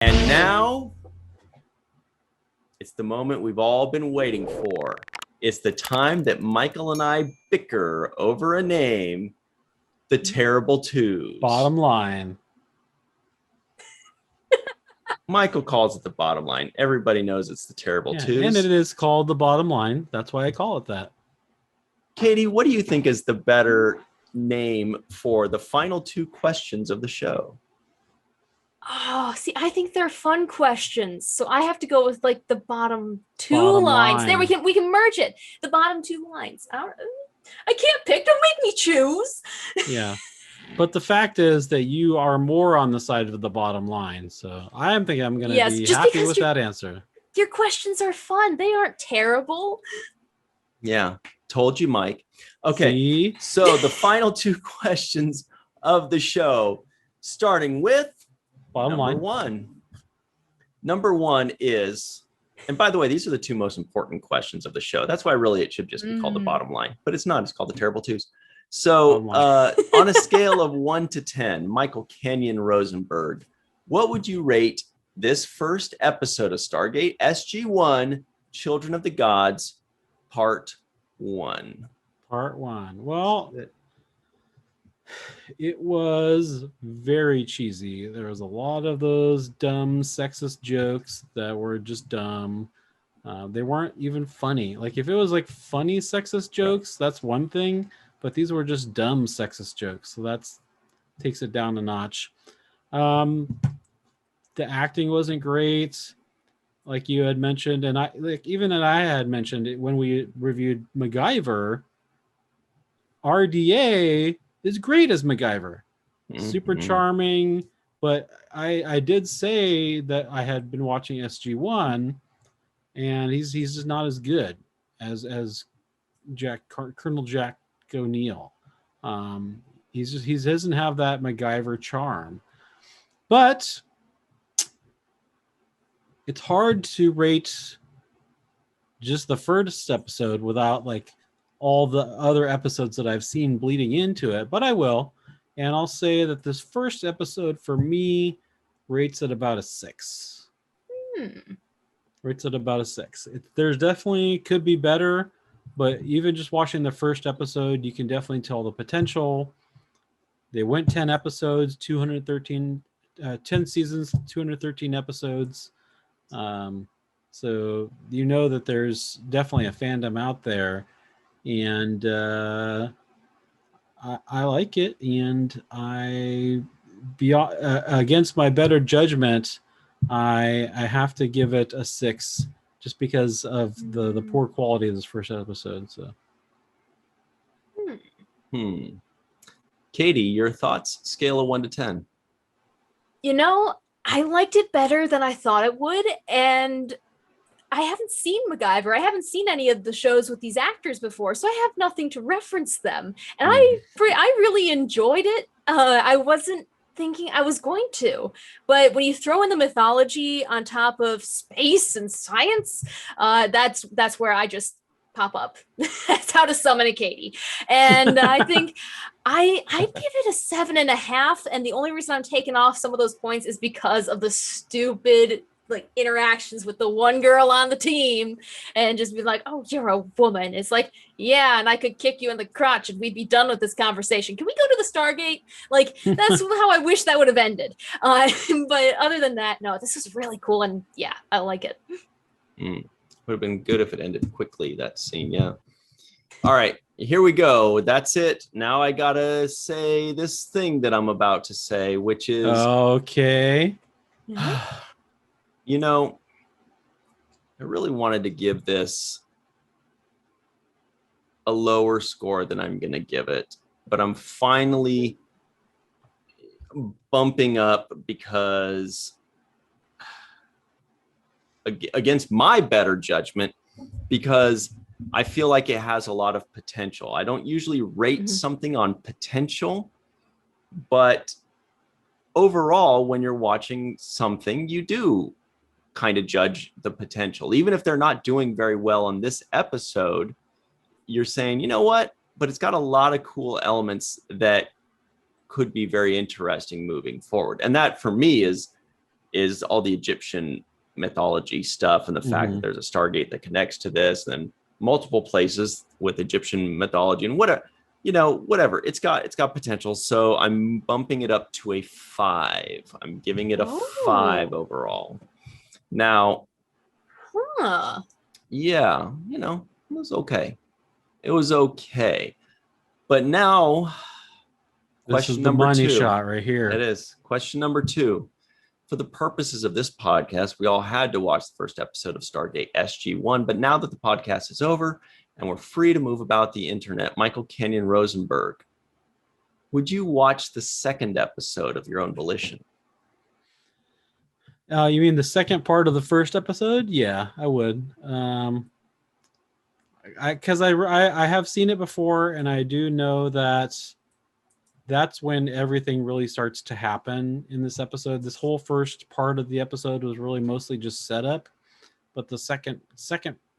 And now it's the moment we've all been waiting for. It's the time that Michael and I bicker over a name, the Terrible Twos. Bottom line. Michael calls it the bottom line. Everybody knows it's the Terrible Twos. And it is called the bottom line. That's why I call it that. Katie, what do you think is the better name for the final two questions of the show? Oh, see, I think they're fun questions. So I have to go with like the bottom Bottom lines. line. There, we can merge it. The bottom two lines. I can't pick. Don't make me choose. Yeah. But the fact is that you are more on the side of the bottom line. So I am thinking I'm going to be happy with that answer. Your questions are fun. They aren't terrible. Yeah. Told you, Mike. Okay. See? So the final two questions of the show, starting with bottom line. Number one is, and by the way, these are the two most important questions of the show. That's why really it should just be called the bottom line, but it's not. It's called the Terrible Twos. So on a scale of 1 to 10, Michael Kenyon Rosenberg, what would you rate this first episode of Stargate SG-1, Children of the Gods, Part 1? Part 1. Well, it was very cheesy. There was a lot of those dumb sexist jokes that were just dumb. They weren't even funny. Like if it was like funny sexist jokes, that's one thing. But these were just dumb sexist jokes. So that's takes it down a notch. The acting wasn't great, like you had mentioned. And I had mentioned it when we reviewed MacGyver. RDA is great as MacGyver. Super charming. But I did say that I had been watching SG-1, and he's just not as good as Colonel Jack O'Neill. He doesn't have that MacGyver charm. But it's hard to rate just the first episode without like all the other episodes that I've seen bleeding into it, but I will. And I'll say that this first episode for me rates at about a 6. Rates at about a 6. There's definitely could be better, but even just watching the first episode, you can definitely tell the potential. They went 10 episodes, 10 seasons, 213 episodes. So you know that there's definitely a fandom out there, and I like it. And against my better judgment, I have to give it a 6. Just because of the poor quality of this first episode. So, Katie, your thoughts? Scale of 1 to 10. You know, I liked it better than I thought it would, and I haven't seen MacGyver. I haven't seen any of the shows with these actors before, so I have nothing to reference them. And I really enjoyed it. I wasn't thinking I was going to, but when you throw in the mythology on top of space and science, that's where I just pop up. That's how to summon a Katie. And I think I'd give it a 7.5, and the only reason I'm taking off some of those points is because of the stupid like interactions with the one girl on the team, and just be like, oh, you're a woman. It's like, yeah, and I could kick you in the crotch and we'd be done with this conversation. Can we go to the Stargate? Like, that's how I wish that would have ended. But other than that, no, this is really cool, and yeah, I like it. Would have been good if it ended quickly, that scene. Yeah. All right, here we go. That's it. Now I gotta say this thing that I'm about to say, which is okay. You know, I really wanted to give this a lower score than I'm going to give it, but I'm finally bumping up because against my better judgment, because I feel like it has a lot of potential. I don't usually rate something on potential, but overall, when you're watching something, you do kind of judge the potential. Even if they're not doing very well on this episode, you're saying, you know what? But it's got a lot of cool elements that could be very interesting moving forward. And that for me is is all the Egyptian mythology stuff and the fact that there's a Stargate that connects to this, and multiple places with Egyptian mythology and whatever. It's got potential. So I'm bumping it up to a 5. I'm giving it a 5 overall. Now, yeah, it was okay. It was okay. But now, this is the money shot right here. It is. Question number 2. For the purposes of this podcast, we all had to watch the first episode of Stargate SG-1. But now that the podcast is over and we're free to move about the internet, Michael Kenyon Rosenberg, would you watch the second episode of your own volition? You mean the second part of the first episode? Yeah, I would. Because I have seen it before, and I do know that's when everything really starts to happen in this episode. This whole first part of the episode was really mostly just setup, but the second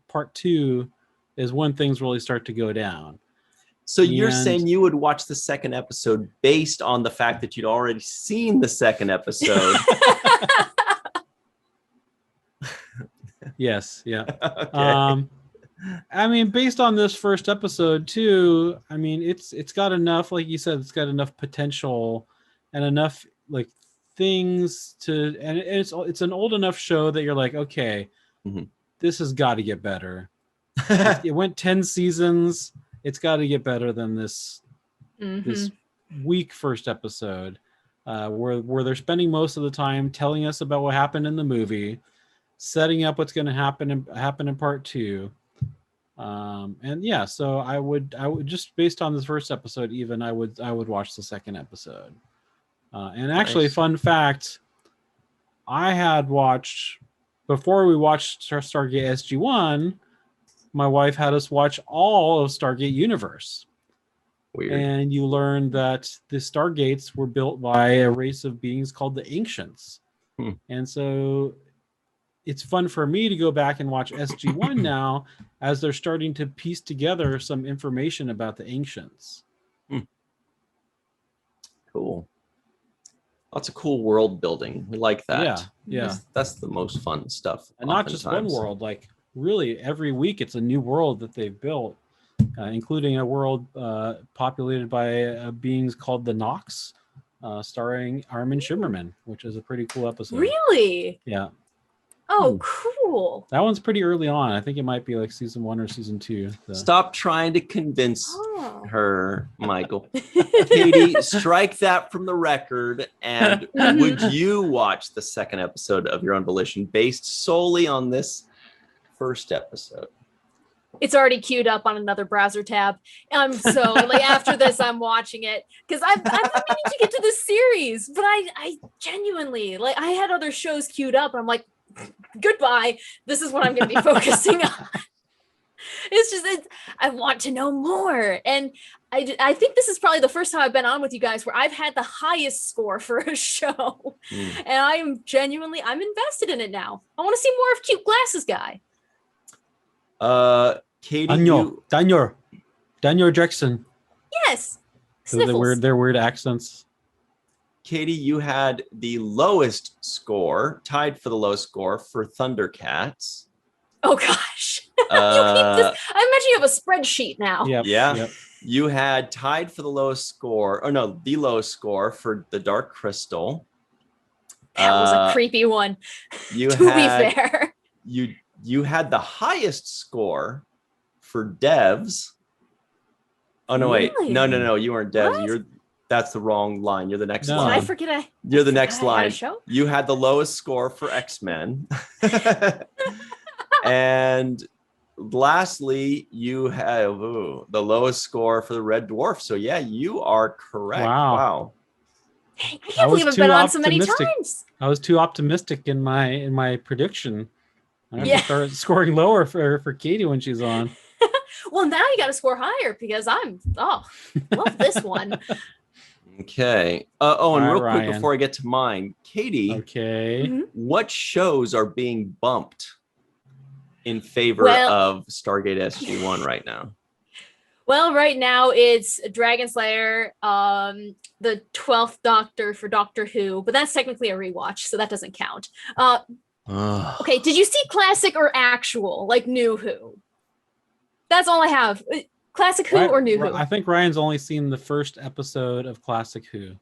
part 2 is when things really start to go down. So you're saying you would watch the second episode based on the fact that you'd already seen the second episode? Yes, yeah. Okay. I mean, based on this first episode too, I mean, it's got enough, like you said, it's got enough potential and enough like things to, and it's an old enough show that you're like, okay, this has got to get better. It went 10 seasons. It's got to get better than this this weak first episode, where they're spending most of the time telling us about what happened in the movie, setting up what's going to happen in part 2. And yeah, so I would just based on this first episode, even I would watch the second episode. And actually, Nice. Fun fact, I had watched before we watched Stargate SG-1. My wife had us watch all of Stargate Universe. Weird. And you learn that the Stargates were built by a race of beings called the Ancients. And so it's fun for me to go back and watch SG-1 now as they're starting to piece together some information about the Ancients. Cool. Lots of cool world building. We like that. Yeah. That's the most fun stuff. And not just one world, like really every week it's a new world that they've built, including a world populated by beings called the Nox, starring Armin Shimmerman, which is a pretty cool episode. Really? Yeah. Oh, cool. That one's pretty early on. I think it might be like season 1 or season 2. So. Stop trying to convince her, Michael. Katie, strike that from the record. And would you watch the second episode of Your Own Volition based solely on this first episode? It's already queued up on another browser tab. I'm so like after this, I'm watching it because I've been meaning to get to this series, but I genuinely like I had other shows queued up, and I'm like, goodbye. This is what I'm going to be focusing on. I want to know more, and I think this is probably the first time I've been on with you guys where I've had the highest score for a show, and I'm invested in it now. I want to see more of Cute Glasses Guy. Katie, Daniel Jackson. Yes. Their weird accents. Katie, you had the lowest score, tied for the lowest score for Thundercats. Oh gosh. I imagine you have a spreadsheet now. Yep. Yeah. Yep. You had tied for the lowest score, the lowest score for the Dark Crystal. That was a creepy one. To be fair. You had the highest score for Devs. Oh no, wait. Really? No, you weren't Devs. What? That's the wrong line. You're the next No. Did line. I forget You're the next I had a line. show? You had the lowest score for X-Men. And lastly, you have the lowest score for the Red Dwarf. So yeah, you are correct. Wow. I can't believe I've been on so many times. I was too optimistic in my prediction. I have Yeah. to start scoring lower for Katie when she's on. Well, now you got to score higher because love this one. Okay. And All right, real quick Ryan. before I get to mine, Katie, Okay. what shows are being bumped in favor of Stargate SG-1 right now? Well, right now it's Dragon Slayer, the 12th Doctor for Doctor Who, but that's technically a rewatch, so that doesn't count. Okay, did you see classic or actual, like New Who? That's all I have. Classic Who or New Who? I think Ryan's only seen the first episode of Classic Who.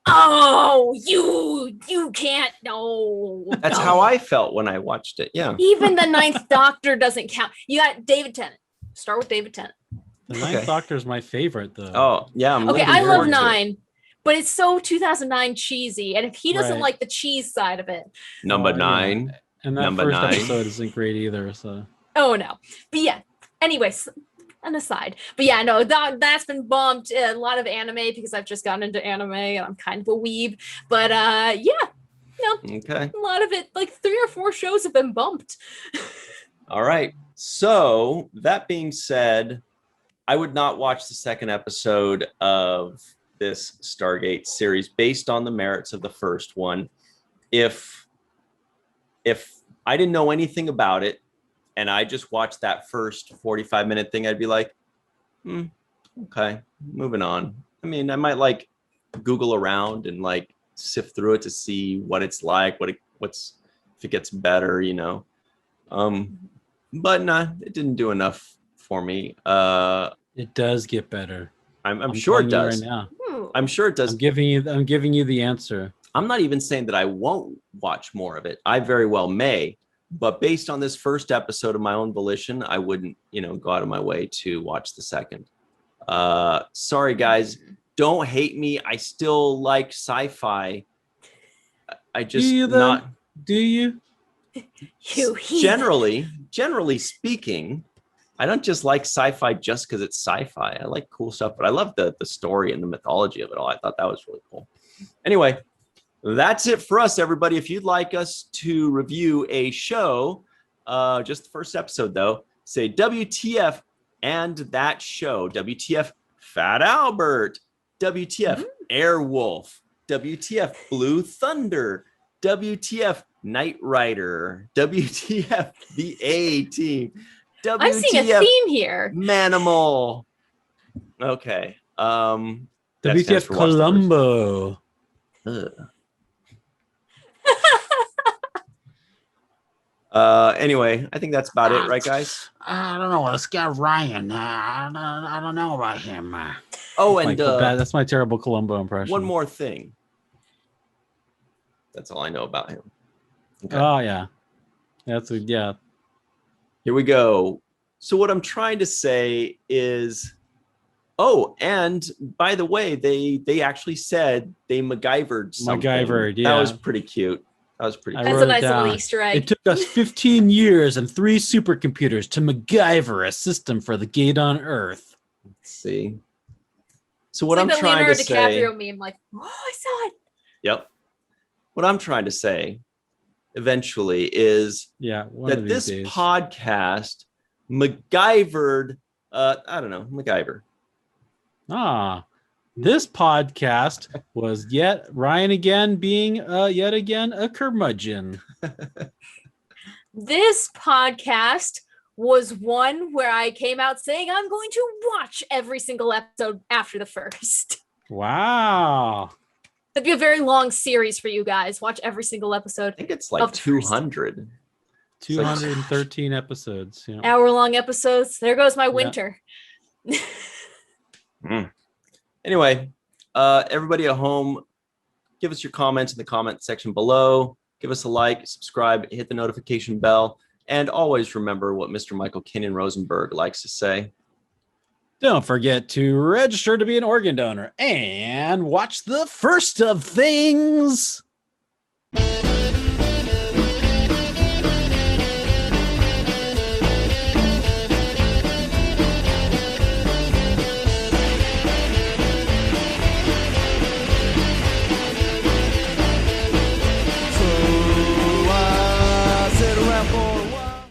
Oh, you can't. No. That's how I felt when I watched it. Yeah. Even the 9th Doctor doesn't count. You got David Tennant. Start with David Tennant. The 9th Doctor is my favorite, though. Oh, yeah. Okay, I love 9, but it's so 2009 cheesy. And if he doesn't like the cheese side of it. Number 9. Yeah. And that first episode isn't great either. So. Oh, no. But yeah. Anyways, an aside. But yeah, no, that's been bumped. A lot of anime because I've just gotten into anime and I'm kind of a weeb. But yeah. No. Okay. A lot of it, like 3 or 4 shows have been bumped. All right. So that being said, I would not watch the second episode of this Stargate series based on the merits of the first one. If I didn't know anything about it and I just watched that first 45-minute thing, I'd be like, okay, moving on. I mean, I might like Google around and like sift through it to see what it's like, what's if it gets better, you know. But nah, it didn't do enough for me. It does get better. I'm sure it does. Right now. I'm sure it does. I'm giving you the answer. I'm not even saying that I won't watch more of it. I very well may, but based on this first episode of my own volition, I wouldn't, go out of my way to watch the second. Sorry guys, don't hate me. I still like sci-fi. I just Do you? Generally speaking, I don't just like sci-fi just because it's sci-fi. I like cool stuff, but I love the story and the mythology of it all. I thought that was really cool. Anyway, that's it for us, everybody. If you'd like us to review a show, just the first episode though, say WTF and that show. WTF Fat Albert, WTF Airwolf, WTF Blue Thunder, WTF Knight Rider, WTF the A-Team, WTF I'm seeing a theme here. Manimal. Okay. WTF Columbo. Anyway, I think that's about it, right, guys? I don't know. This guy Ryan. I don't know about him. Oh, and that's my terrible Columbo impression. One more thing. That's all I know about him. Okay. Oh yeah, yeah. Here we go. So what I'm trying to say is, and by the way, they actually said they MacGyvered something. MacGyvered, yeah. That was pretty cute. That's a nice little Easter egg. It took us 15 years and 3 supercomputers to MacGyver a system for the gate on Earth. Let's see. So what I'm like trying to say. DiCaprio meme, like, I saw it. Yep. What I'm trying to say eventually is that this podcast MacGyvered, MacGyver. This podcast was Ryan again being yet again a curmudgeon. This podcast was one where I came out saying I'm going to watch every single episode after the first. Wow. That'd be a very long series for you guys. Watch every single episode. I think it's like 200. 213 episodes. Yeah. Hour-long episodes. There goes my winter. Anyway, everybody at home, give us your comments in the comment section below. Give us a like, subscribe, hit the notification bell, and always remember what Mr. Michael Kinnan Rosenberg likes to say. Don't forget to register to be an organ donor and watch the first of things.